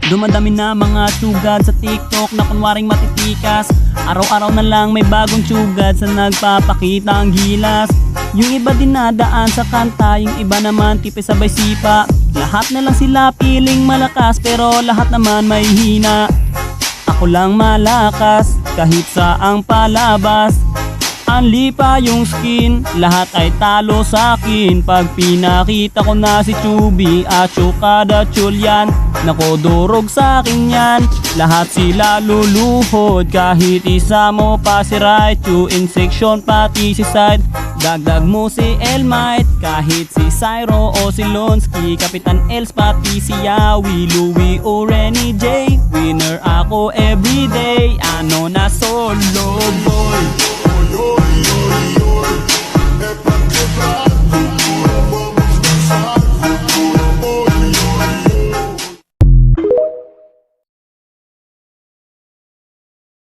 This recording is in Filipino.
Dumadami na mga tsugad sa TikTok na kunwaring matitikas. Araw-araw na lang may bagong tsugad sa nagpapakita ang gilas. Yung iba dinadaan sa kanta, yung iba naman tipe sabay sipa. Lahat na lang sila piling malakas pero lahat naman may hina. Ako lang malakas kahit saang palabas. Anli pa yung skin, lahat ay talo sa akin. Pag pinakita ko na si Chubby at Chukada Chulyan, nako durog sa akin yan. Lahat sila luluhod, kahit isa mo pa si Raichu. In section pati si Side, dagdag mo si Elmite. Kahit si Cyro o si Lonsky, Kapitan Els pati si Yawi, Louie o Renny J. Winner ako everyday, ano na solo boy.